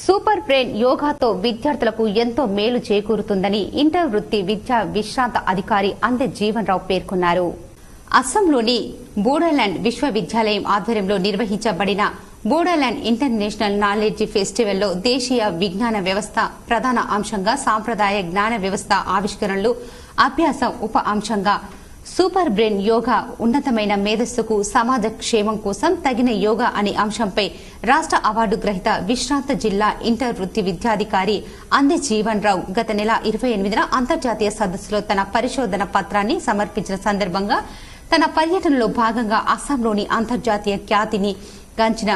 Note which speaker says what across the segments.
Speaker 1: Super brain యోగాతో విద్యార్థులకు ఎంతో మేలు చేకూరుతుందని ఇంటర్ వృత్తి విద్యా విశ్రాంత అధికారి అందె జీవన్ రావు పేర్కొన్నారు. అస్సాంలోని బోడోల్యాండ్ విశ్వవిద్యాలయం ఆధ్వర్యంలో నిర్వహించబడిన బోడోల్యాండ్ ఇంటర్నేషనల్ నాలెడ్జ్ ఫెస్టివల్లో దేశీయ విజ్ఞాన వ్యవస్థ ప్రధాన అంశంగా సాంప్రదాయ జ్ఞాన వ్యవస్థ ఆవిష్కరణలు, అభ్యాసం ఉప అంశంగా సూపర్ బ్రెయిన్ యోగా ఉన్నతమైన మేధస్సుకు సమాజ క్షేమం కోసం తగిన యోగా అనే అంశంపై రాష్ట అవార్డు గ్రహీత విశ్రాంత జిల్లా ఇంటర్ వృత్తి విద్యాధికారి అందె జీవన్ రావు గత నెల 28న అంతర్జాతీయ సదస్సులో తన పరిశోధన పత్రాన్ని సమర్పించిన సందర్భంగా తన పర్యటనలో భాగంగా అస్సాంలోని అంతర్జాతీయ ఖ్యాతిని గంచిన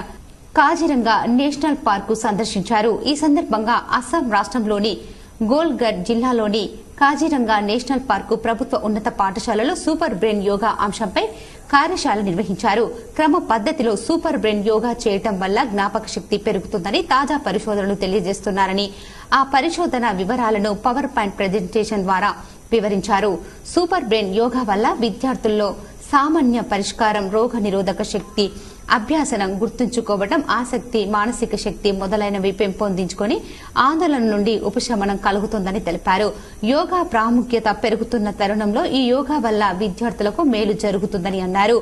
Speaker 1: కాజిరంగా నేషనల్ పార్కు సందర్శించారు. ఈ సందర్భంగా అస్సాం రాష్ట్రంలోని గోల్ఘర్ జిల్లాలోని కాజిరంగా నేషనల్ పార్కు ప్రభుత్వ ఉన్నత పాఠశాలలో సూపర్ బ్రెయిన్ యోగా అంశంపై కార్యశాల నిర్వహించారు. క్రమ పద్దతిలో సూపర్ బ్రెయిన్ యోగా చేయటం వల్ల జ్ఞాపక శక్తి పెరుగుతుందని తాజా పరిశోధనలు తెలియజేస్తున్నారని, ఆ పరిశోధన వివరాలను పవర్ పాయింట్ ప్రెజెంటేషన్ ద్వారా వివరించారు. సూపర్ బ్రెయిన్ యోగా వల్ల విద్యార్థుల్లో సామాన్య పరిష్కారం, రోగ నిరోధక శక్తి, అభ్యాసనం, గుర్తుంచుకోవడం, ఆసక్తి, మానసిక శక్తి మొదలైనవి పెంపొందించుకుని ఆందోళన నుండి ఉపశమనం కలుగుతుందని తెలిపారు. యోగా ప్రాముఖ్యత పెరుగుతున్న తరుణంలో ఈ యోగా వల్ల విద్యార్థులకు మేలు జరుగుతుందని అన్నారు.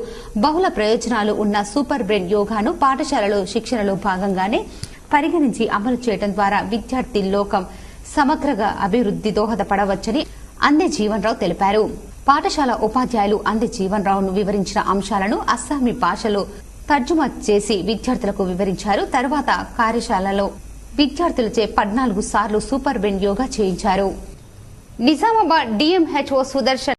Speaker 1: బహుళ ప్రయోజనాలు ఉన్న సూపర్ బ్రెయిన్ యోగాను పాఠశాలలో శిక్షణలో భాగంగానే పరిగణించి అమలు చేయడం ద్వారా విద్యార్థి లోకం సమగ్రగా అభివృద్ధి దోహదపడవచ్చని అందె జీవన్ రావు తెలిపారు. పాఠశాల ఉపాధ్యాయులు అందె జీవన్ రావును వివరించిన అంశాలను అస్సామీ భాషలో తర్జుమా చేసి విద్యార్థులకు వివరించారు. తర్వాత కార్యశాలలో విద్యార్థులచే 14 సార్లు సూపర్ బ్రెయిన్ యోగా చేయించారు. నిజామాబాద్ డిఎంహెచ్ఓ సుదర్శన్